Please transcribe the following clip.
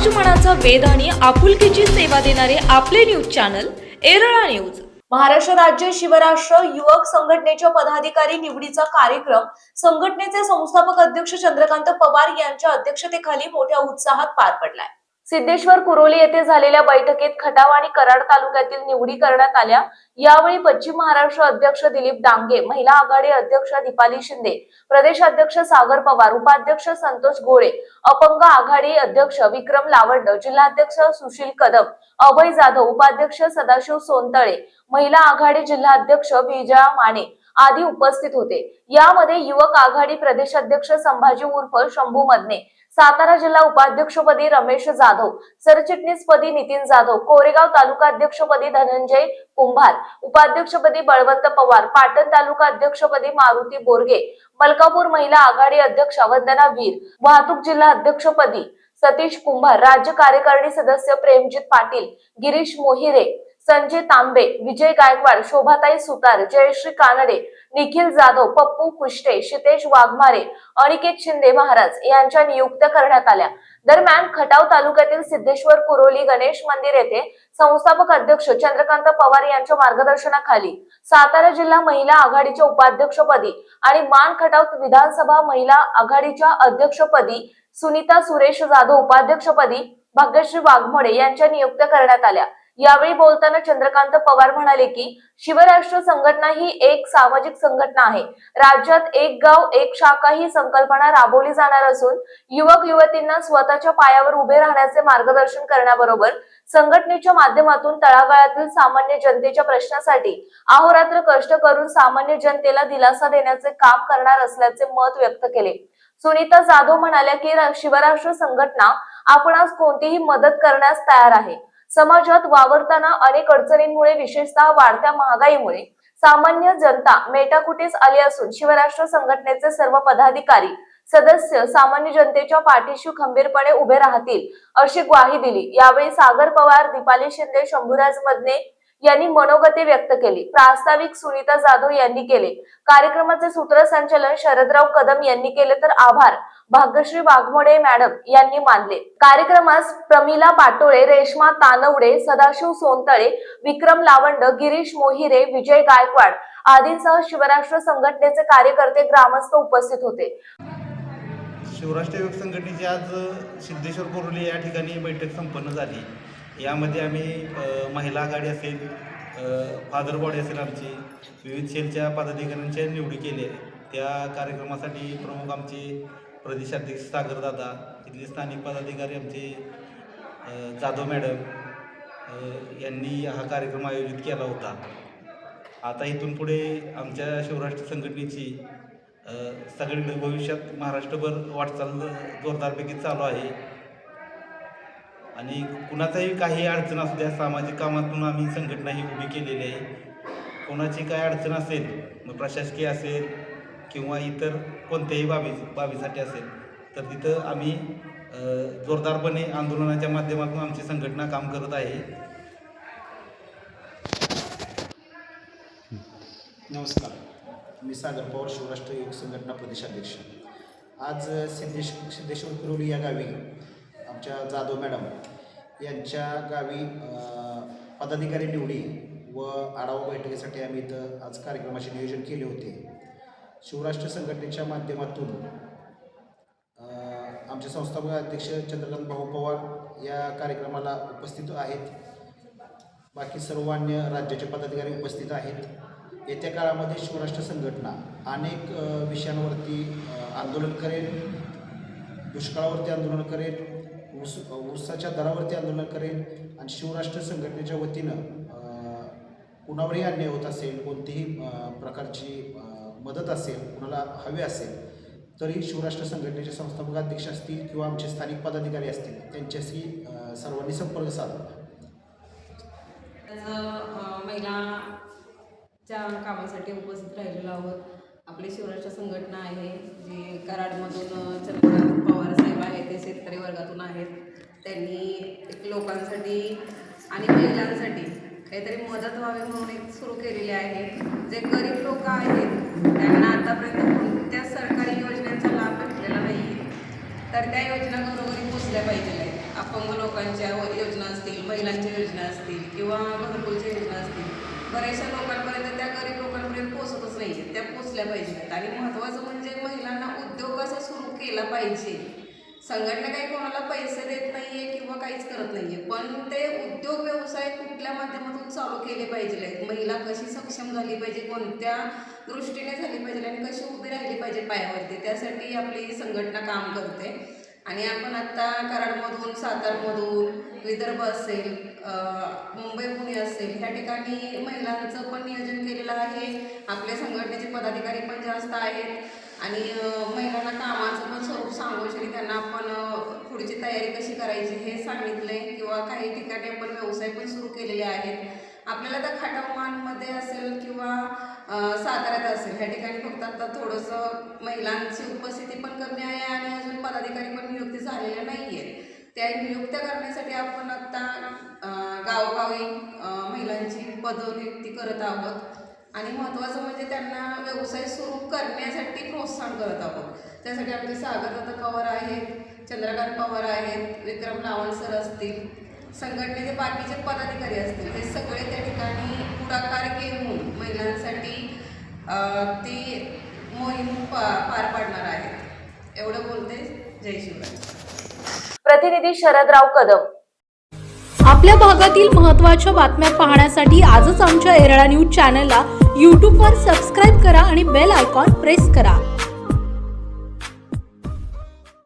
समाजमनाचा वेध आणि आपुलकीची सेवा देणारे आपले news channel Erala news. Maharashtra राज्य शिवराष्ट्र युवक संघटनेच्या पदाधिकारी निवडीचा कार्यक्रम संघटनेचे संस्थापक अध्यक्ष चंद्रकांत पवार यांच्या अध्यक्षतेखाली मोठ्या उत्साहात पार पडलाय। सिद्धेश्वर कुरोली येथे झालेल्या बैठकीत खटाव आणि कराड तालुक्यातील निवडी करण्यात आल्या। यावेळी पश्चिम महाराष्ट्र अध्यक्ष दिलीप डांगे, महिला आघाडी अध्यक्ष दीपाली शिंदे, प्रदेश अध्यक्ष सागर पवार, उपाध्यक्ष संतोष गोळे, अपंग आघाडी अध्यक्ष विक्रम लावंड, जिल्हाध्यक्ष सुशील कदम, अभय जाधव, उपाध्यक्ष सदाशिव सोनतळे, महिला आघाडी जिल्हाध्यक्ष विजया माने आदी उपस्थित होते। यामध्ये युवक आघाडी प्रदेशाध्यक्ष संभाजी उर्फ शंभू मदने, सातारा जिल्हा उपाध्यक्षपदी रमेश जाधव, सरचिटणीसपदी नितीन जाधव, कोरेगाव तालुका अध्यक्षपदी धनंजय कुंभार, उपाध्यक्षपदी बळवंत पवार, पाटण तालुका अध्यक्षपदी मारुती बोरगे, मलकापूर महिला आघाडी अध्यक्ष वंदना वीर, वाहतूक जिल्हा अध्यक्षपदी सतीश कुंभार, राज्य कार्यकारिणी सदस्य प्रेमजित पाटील, गिरीश मोहिरे, संजय तांबे, विजय गायकवाड, शोभाताई सुतार, जयश्री कानडे, निखिल जाधव, पप्पू कुष्टे, शितेश वाघमारे, अनिकेत शिंदे महाराज यांच्या नियुक्त्या करण्यात आल्या। दरम्यान खटाव तालुक्यातील सिद्धेश्वर कुरोली गणेश मंदिर येथे संस्थापक अध्यक्ष चंद्रकांत पवार यांच्या मार्गदर्शनाखाली सातारा जिल्हा महिला आघाडीच्या उपाध्यक्षपदी आणि मान खटाव विधानसभा महिला आघाडीच्या अध्यक्षपदी सुनीता सुरेश जाधव, उपाध्यक्षपदी भाग्यश्री वाघमोडे यांच्या नियुक्त्या करण्यात आल्या। यावेळी बोलताना चंद्रकांत पवार म्हणाले की शिवराष्ट्र संघटना ही एक सामाजिक संघटना आहे। राज्यात एक गाव एक शाखा ही संकल्पना राबवली जाणार असून युवक युवतींना स्वतःच्या पायावर उभे राहण्याचे मार्गदर्शन करण्याबरोबर संघटनेच्या माध्यमातून तळागाळातील सामान्य जनतेच्या प्रश्नासाठी अहोरात्र कष्ट करून सामान्य जनतेला दिलासा देण्याचे काम करणार असल्याचे मत व्यक्त केले। सुनीता जाधव म्हणाल्या की शिवराष्ट्र संघटना आपणास कोणतीही मदत करण्यास तयार आहे। समाजात वावरताना अनेक अडचणींमुळे विशेषतः वाढत्या महागाईमुळे सामान्य जनता मेटाकुटीस आली असून शिवराष्ट्र संघटनेचे सर्व पदाधिकारी सदस्य सामान्य जनतेच्या पाठीशी खंबीरपणे उभे राहतील अशी ग्वाही दिली। यावेळी सागर पवार, दीपाली शिंदे, शंभूराज मदने यांनी मनोगते व्यक्त केली। प्रास्ताविक सुनीता जाधव यांनी केले। कार्यक्रमाचे सूत्रसंचालन शरदराव कदम यांनी केले तर आभार भाग्यश्री वाघमोडे मॅडम यांनी मानले। कार्यक्रमास प्रमिला पाटोळे, रेश्मा तानवडे, सदाशिव सोनतळे, विक्रम लावंड, गिरीश मोहिरे, विजय गायकवाड आदींसह शिवराष्ट्र संघटनेचे कार्यकर्ते, ग्रामस्थ उपस्थित होते। शिवराष्ट्र युवक संघटनेची आज सिद्धेश्वर कुरोली या ठिकाणी बैठक संपन्न झाली। यामध्ये आम्ही महिला आघाडी असेल, फादर बॉडी असेल, आमची विविध सेलच्या पदाधिकाऱ्यांच्या निवडी केल्या। त्या कार्यक्रमासाठी प्रमुख आमचे प्रदेशाध्यक्ष सागर दादा, इथले स्थानिक पदाधिकारी आमचे जाधव मॅडम यांनी हा कार्यक्रम आयोजित केला होता। आता इथून पुढे आमच्या शिवराष्ट्र संघटनेची सगळीकडे भविष्यात महाराष्ट्रभर वाटचाल जोरदारपैकी चालू आहे आणि कुणाचाही काही अडचण असू द्या, सामाजिक कामातून आम्ही संघटना ही उभी केलेली आहे। कोणाची काय अडचण असेल, मग प्रशासकीय असेल किंवा इतर कोणत्याही बाबीसाठी असेल, तर तिथं आम्ही जोरदारपणे आंदोलनाच्या माध्यमातून आमची संघटना काम करत आहे। नमस्कार, मी सागर पवार, शिवराष्ट्र युवक संघटना प्रदेशाध्यक्ष। आज सिद्धेश्वर कुरोली या गावी आमच्या जाधव मॅडम यांच्या गावी पदाधिकारी निवडी व आढावा बैठकीसाठी आम्ही इथं आज कार्यक्रमाचे नियोजन केले होते। शिवराष्ट्र संघटनेच्या माध्यमातून आमचे संस्थापक अध्यक्ष चंद्रकांत भाऊ पवार या कार्यक्रमाला उपस्थित आहेत। बाकी सर्व अन्य राज्याचे पदाधिकारी उपस्थित आहेत। येत्या काळामध्ये शिवराष्ट्र संघटना अनेक विषयांवरती आंदोलन करेल, दुष्काळावरती आंदोलन करेल, ऊसाच्या दरावरती आंदोलन करेल आणि शिवराष्ट्र संघटनेच्या वतीनं कुणावरही अन्याय होत असेल, कोणतीही प्रकारची मदत असेल, कुणाला हवी असेल, तरी शिवराष्ट्र संघटनेचे संस्थापक अध्यक्ष असतील किंवा आमचे स्थानिक पदाधिकारी असतील त्यांच्याशी सर्वांनी संपर्क साधावा। महिलाच्या कामासाठी उपस्थित राहिलेलो आहोत। आपली शिवराष्ट्र संघटना आहे जी कराडमधून चंद्रकांत पवार साहेब आहेत, ते शेतकरी वर्गातून आहेत। त्यांनी लोकांसाठी आणि महिलांसाठी काहीतरी मदत व्हावी म्हणून एक सुरू केलेली आहे। जे गरीब लोक आहेत त्यांना आतापर्यंत कोणत्या सरकारी योजनेचा लाभ भेटलेला नाही, तर त्या योजना घरोघरी पोचल्या पाहिजे। अपंग लोकांच्या योजना असतील, महिलांच्या योजना असतील किंवा घरकुलच्या योजना असतील, बऱ्याचशा लोकांपर्यंत त्या गरीब लोकांपर्यंत पोहोचतच नाही आहेत, त्या पोचल्या पाहिजेत. आणि महत्त्वाचं म्हणजे महिलांना उद्योग कसा सुरू केला पाहिजे. संघटना काही कोणाला पैसे देत नाही आहे किंवा काहीच करत नाही आहे, पण ते उद्योग व्यवसाय कुठल्या माध्यमातून चालू केले पाहिजे, महिला कशी सक्षम झाली पाहिजे, कोणत्या दृष्टीने झाली पाहिजे आणि कशी उभी राहिली पाहिजे पायावरती, त्यासाठी आपली संघटना काम करते. आणि आपण आत्ता कराडमधून, सातारमधून, विदर्भ असेल, मुंबई पुणे असेल, ह्या ठिकाणी महिलांचं पण नियोजन केलेलं आहे. आपल्या संघटनेचे पदाधिकारी पण जास्त आहेत आणि महिलांना कामाचं पण स्वरूप सांगून त्यांना आपण पुढची तयारी कशी करायची हे सांगितलं आहे. किंवा काही ठिकाणी आपण व्यवसाय पण सुरू केलेले आहेत. आपल्याला तर खटावमानमध्ये असेल किंवा साताऱ्यात असेल, ह्या ठिकाणी फक्त आता थोडंसं महिलांची उपस्थिती पण कमी आहे आणि अजून पदाधिकारी पण नियुक्ती झालेल्या नाही आहेत. त्या नियुक्त्या करण्यासाठी आपण आत्ता गावोगावी महिलांची पदनियुक्ती करत आहोत आणि महत्त्वाचं म्हणजे त्यांना व्यवसाय सुरू करण्यासाठी प्रोत्साहन करत आहोत. त्यासाठी आमचे सागरदादा पवार आहेत, चंद्रकांत पवार आहेत, विक्रम लावण सर असतील, संघटनेचे बाकीचे पदाधिकारी असतील, हे सगळे त्या ठिकाणी पुढाकार घेऊन महिलांसाठी ती मोहीम पार पाडणार आहेत. एवढं बोलते. जय शिवराय. प्रतिनिधी शरदराव कदम. आपल्या भागातील महत्त्वाच्या बातम्या पाहण्यासाठी आजच आमच्या एरळा न्यूज चॅनलला यूट्यूबवर सबस्क्राईब करा आणि बेल आयकॉन प्रेस करा.